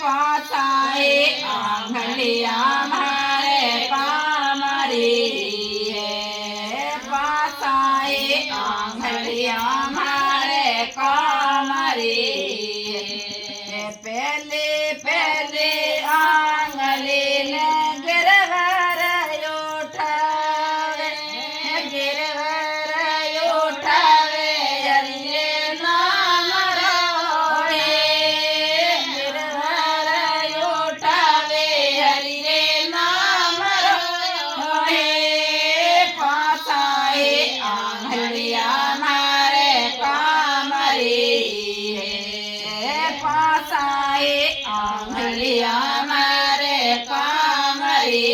पासाए आंगलिया मारे कामरी पासाए आंगलिया मारे कामरी पहले पहले आंगली ने गिरवर उठावे हरिये नाम रोए गिरवर उठावे हरिये नाम रोए पासाए आंगलिया मारे कामरी पासाए आंगलिया मारे कामरी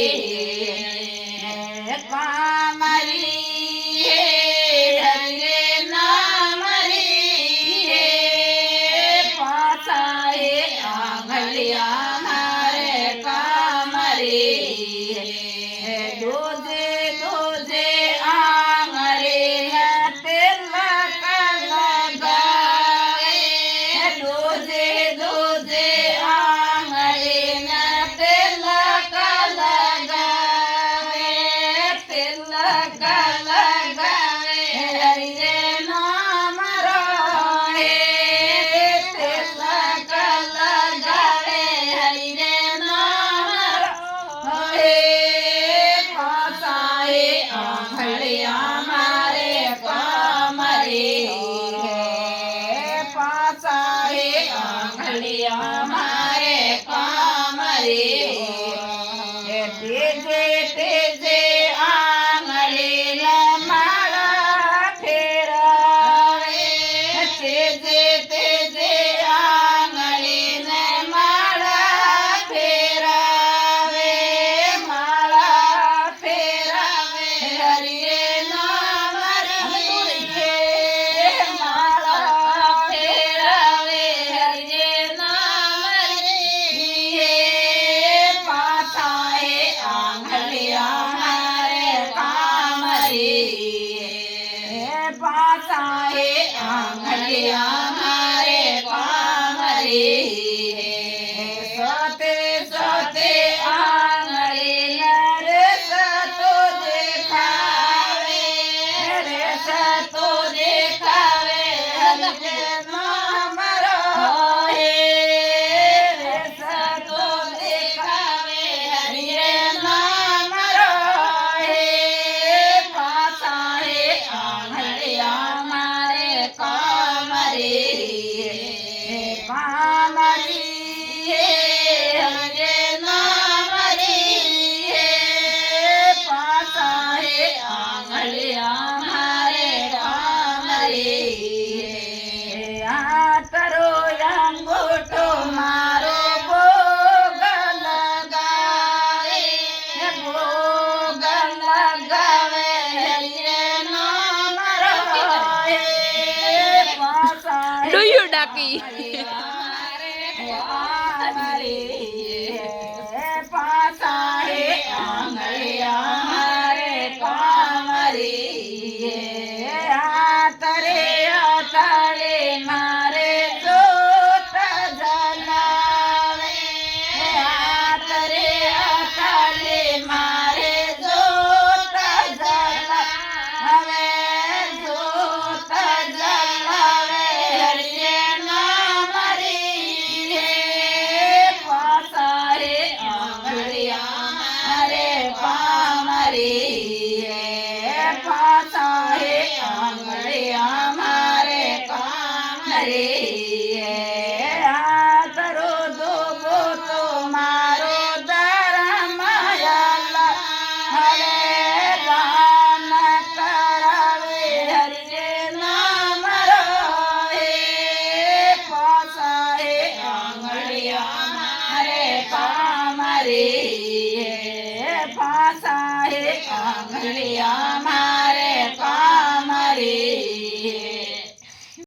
कामरी हरिये नाम पासाए आंगलिया मारे कामरी दूजे दूजे आंगली तिलक लगाए दूजे दूजे आंगली तिलक लगाए तिलक लगाए हरिये नाम रोए तिलक लगाए हरिये नाम रोए पासाए आंगलिया मारे कामरी पासाए आंगलिया मारे कामरी तेजे तेजे आंगली माला फेरावे तेजे तेजे आंगली माला फेरावे हरिये नाम रे माला फेरावे हरिये नाम रे पासाए आंगलिया मारे कामरी पासाए आंगलिया मारे कामरी सोते सोते आंगली रस तो देखावे हरिये नाम रोए रस तो देखावे हरिये नाम रोए पासाए आंगलिया मारे कामरी कामरी हरिये नाम पासाए आंगलिया मारे कामरी आतरो अंगूठो मारो भोग लगावे हरिये नाम रोए पासाए Do you ducky? पासाए आंगलिया मारे कामरी आतरे आतरे मारे जोत जलावे आतरे आतरे मारे जोत जलावे हरिये नाम पासाए आंगलिया मारे कामरी पासाए आंगलिया मारे कामरी आतरो दो तो मारो धर्मयाला हरे राम करावे हरिये नाम रोए पासाए आंगलिया मारे कामरी पासाए आंगलिया